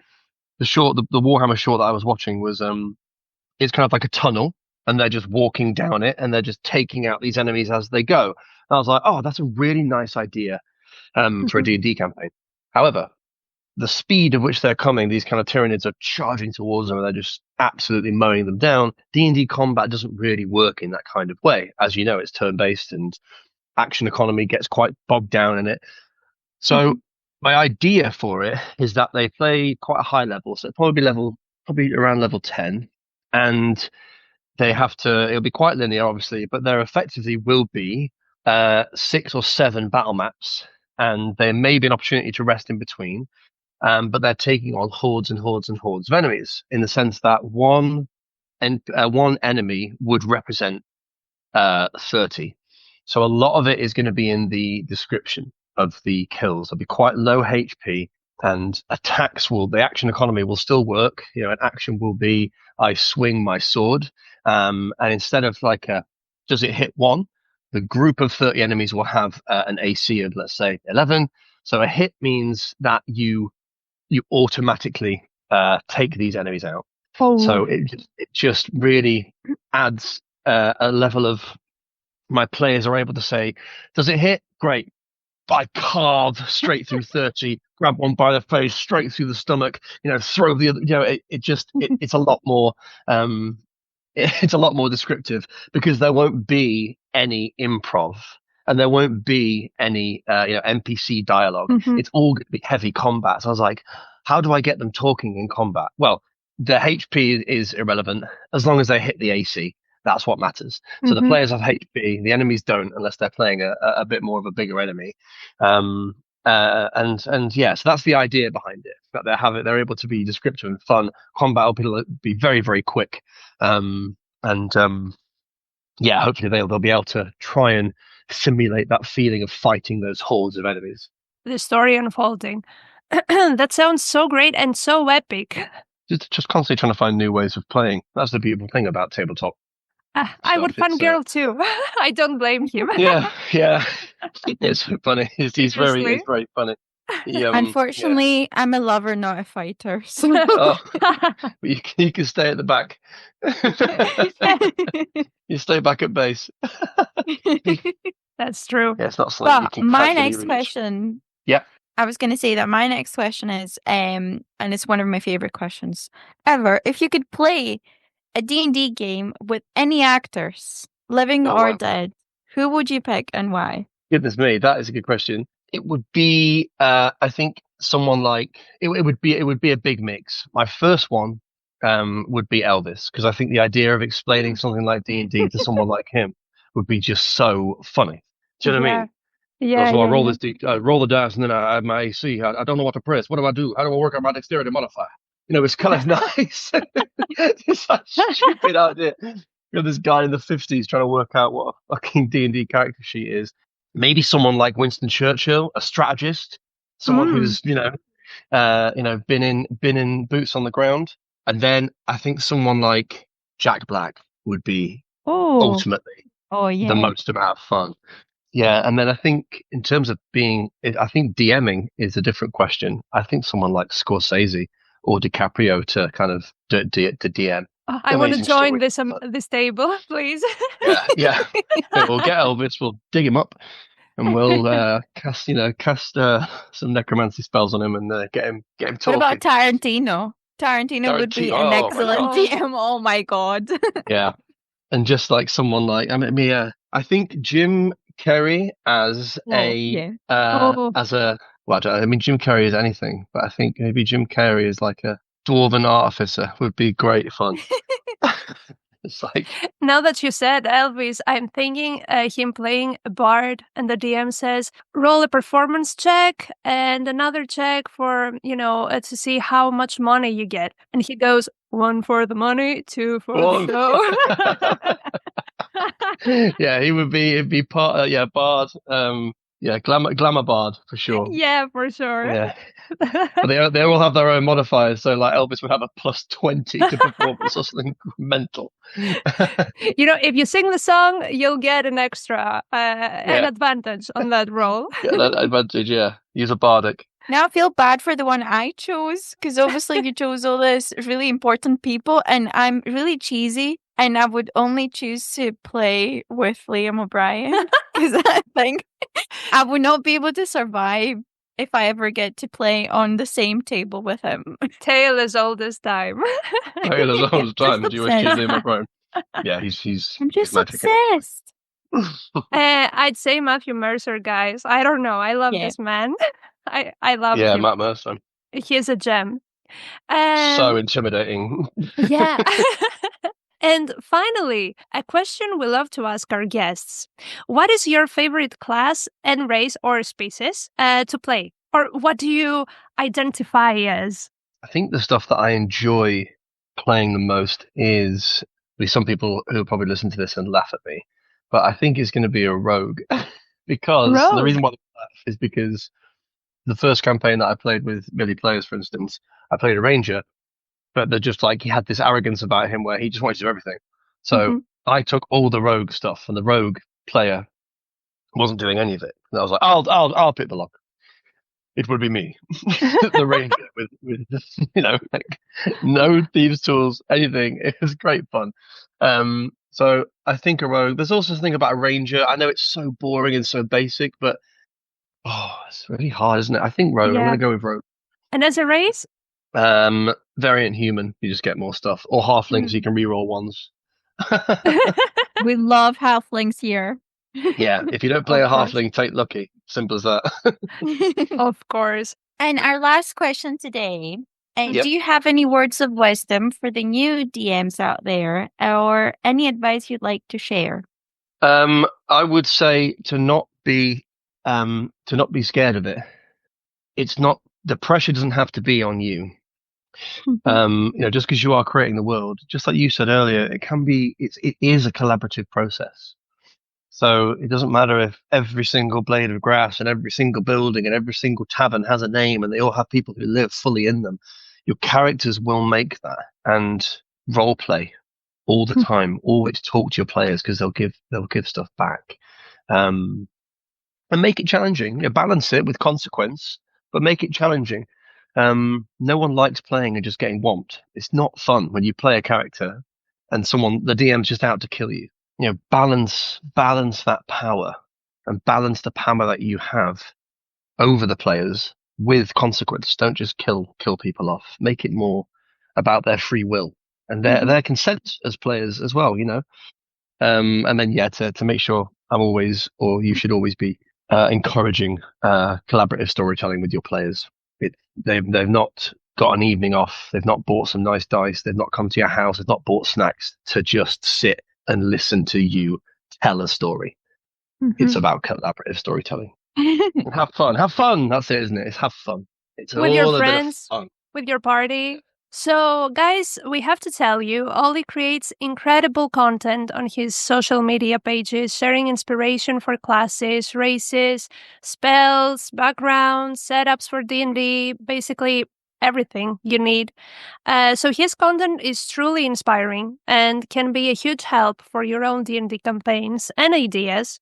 the Warhammer short that I was watching was, it's kind of like a tunnel, and they're just walking down it, and they're just taking out these enemies as they go. And I was like, oh, that's a really nice idea for a D&D campaign. However, the speed at which they're coming, these kind of Tyranids are charging towards them, and they're just absolutely mowing them down. D&D combat doesn't really work in that kind of way. As you know, it's turn-based, and action economy gets quite bogged down in it. So my idea for it is that they play quite a high level, so probably around level 10, and they have to, it'll be quite linear, obviously, but there effectively will be 6 or 7 battle maps, and there may be an opportunity to rest in between. But they're taking on hordes and hordes and hordes of enemies, in the sense that one enemy would represent 30. So a lot of it is going to be in the description of the kills. They'll be quite low HP, and the action economy will still work. An action will be, I swing my sword, and instead of does it hit one, the group of 30 enemies will have an AC of, let's say, 11. So a hit means that you automatically take these enemies out. So it just really adds a level of, my players are able to say, does it hit? Great. I carve straight through 30, grab one by the face, straight through the stomach, throw the other, it's a lot more, it's a lot more descriptive, because there won't be any improv, and there won't be any, NPC dialogue. It's all going to be heavy combat. So I was like, how do I get them talking in combat? Well, the HP is irrelevant as long as they hit the AC. That's what matters. So the players have HP, the enemies don't, unless they're playing a bit more of a bigger enemy. So that's the idea behind it. That they're able to be descriptive and fun. Combat will be very, very quick. Hopefully they'll be able to try and simulate that feeling of fighting those hordes of enemies. The story unfolding. That sounds so great and so epic. Just constantly trying to find new ways of playing. That's the beautiful thing about tabletop. I would fangirl too. I don't blame him. Yeah. It's so funny. He's very funny. Unfortunately, I'm a lover, not a fighter. So. You can stay at the back. You stay back at base. That's true. Yeah, it's not something you can my next question. Yeah. I was going to say that my next question is, and it's one of my favorite questions ever. If you could play a D&D game with any actors, living or dead, who would you pick and why? Goodness me, that is a good question. It would be, I think, someone like it would be a big mix. My first one would be Elvis, because I think the idea of explaining something like D&D to someone like him would be just so funny. Do you know what I mean? Yeah. So I roll roll the dice, and then I have my AC. I don't know what to press. What do I do? How do I work on my dexterity modifier? It's kind of nice. It's such a stupid idea. This guy in the 50s trying to work out what a fucking D&D character sheet is. Maybe someone like Winston Churchill, a strategist, someone who's been in boots on the ground. And then I think someone like Jack Black would be ultimately the most amount of fun. Yeah, and then I think in terms of I think DMing is a different question. I think someone like Scorsese or DiCaprio to kind of to DM. I want to join this table, please. Yeah. We'll get Elvis, we'll dig him up, and we'll cast some necromancy spells on him and get him talking. What about Tarantino? Tarantino would be an excellent DM. Oh my god. Yeah, and just like someone like I think Jim Carrey as Jim Carrey is anything, but I think maybe Jim Carrey is like a dwarven artificer would be great fun. It's like, Now that you said Elvis, I'm thinking him playing a bard, and the DM says, roll a performance check and another check for, to see how much money you get. And he goes, 1 for the money, 2 for One. the show. yeah, it'd be part, bard, glamour bard for sure. Yeah, for sure. Yeah. But they all have their own modifiers, so like Elvis would have a +20 to performance or something mental. If you sing the song, you'll get an extra, an advantage on that roll. Yeah, that advantage, yeah. Use a bardic. Now I feel bad for the one I chose, because obviously you chose all these really important people, and I'm really cheesy, and I would only choose to play with Liam O'Brien, because I think I would not be able to survive if I ever get to play on the same table with him. Tale as old as time. Tale as old as time. Just Do you wish to obsessed. Liam O'Brien? Yeah, he's I'm just magic. obsessed. I'd say Matthew Mercer, guys. I don't know. I love this man. I love him. Yeah, Matt Mercer. He's a gem. So intimidating. Yeah. And finally, a question we love to ask our guests. What is your favorite class and race or species to play? Or what do you identify as? I think the stuff that I enjoy playing the most is, some people who will probably listen to this and laugh at me, but I think it's going to be a rogue. Because the reason why they laugh is because the first campaign that I played with Millie players, for instance, I played a ranger, but they're just like, he had this arrogance about him where he just wanted to do everything. So I took all the rogue stuff, and the rogue player wasn't doing any of it. And I was like, I'll pick the lock. It would be me, the ranger, with like no thieves' tools, anything. It was great fun. So I think a rogue. There's also something about a ranger. I know it's so boring and so basic, but it's really hard, isn't it? I think rogue. I'm going to go with rogue. And as a race? Variant human. You just get more stuff. Or halflings. You can reroll ones. We love halflings here. Yeah, if you don't play a halfling, take lucky. Simple as that. Of course. And our last question today. Do you have any words of wisdom for the new DMs out there, or any advice you'd like to share? I would say to not be scared of it. It's not, the pressure doesn't have to be on you. Just because you are creating the world, just like you said earlier, it is a collaborative process. So it doesn't matter if every single blade of grass and every single building and every single tavern has a name and they all have people who live fully in them. Your characters will make that and role play all the time. Always talk to your players because they'll give stuff back, and make it challenging. balance it with consequence, but make it challenging. No one likes playing and just getting whomped. It's not fun when you play a character and the DM's just out to kill you. Balance that power and balance the power that you have over the players with consequence. Don't just kill people off. Make it more about their free will and their consent as players as well, and then to make sure you should always be encouraging collaborative storytelling with your players. They've not got an evening off. They've not bought some nice dice. They've not come to your house. They've not bought snacks to just sit and listen to you tell a story. It's about collaborative storytelling. And have fun. That's it, isn't it? It's have fun. It's with all your a friends, bit of fun. with your party. So, guys, we have to tell you, Oli creates incredible content on his social media pages, sharing inspiration for classes, races, spells, backgrounds, setups for D&D, basically everything you need. So his content is truly inspiring and can be a huge help for your own D&D campaigns and ideas.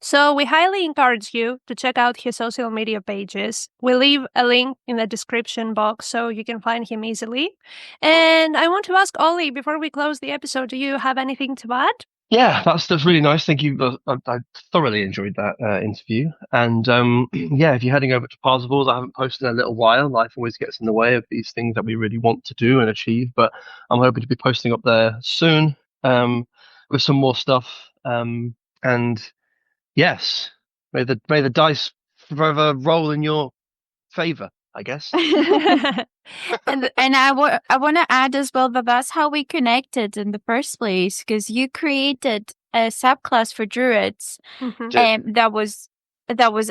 So we highly encourage you to check out his social media pages. We'll leave a link in the description box so you can find him easily. And I want to ask Oli, before we close the episode, do you have anything to add? Yeah, that's really nice. Thank you. I thoroughly enjoyed that interview. And if you're heading over to Parzival's, I haven't posted in a little while. Life always gets in the way of these things that we really want to do and achieve. But I'm hoping to be posting up there soon with some more stuff. And yes, may the dice forever roll in your favor. I guess. and I want to add as well that that's how we connected in the first place, because you created a subclass for druids that was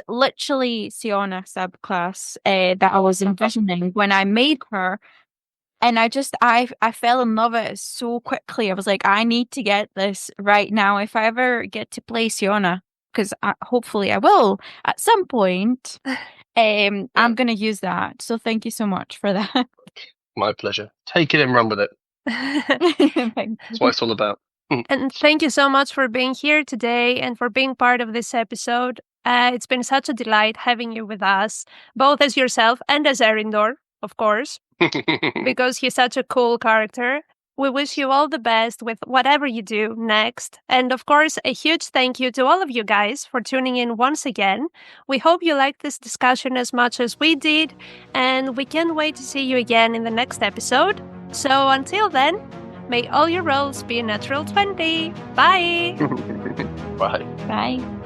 literally Sionnach's subclass that I was envisioning when I made her. And I fell in love with it so quickly. I was like, I need to get this right now. If I ever get to play Sionnach, because hopefully I will at some point, I'm going to use that. So thank you so much for that. My pleasure. Take it and run with it. That's what it's all about. And thank you so much for being here today and for being part of this episode. It's been such a delight having you with us, both as yourself and as Eryndor, of course, because he's such a cool character. We wish you all the best with whatever you do next. And of course, a huge thank you to all of you guys for tuning in once again. We hope you liked this discussion as much as we did, and we can't wait to see you again in the next episode. So until then, may all your rolls be a natural 20. Bye! Bye. Bye.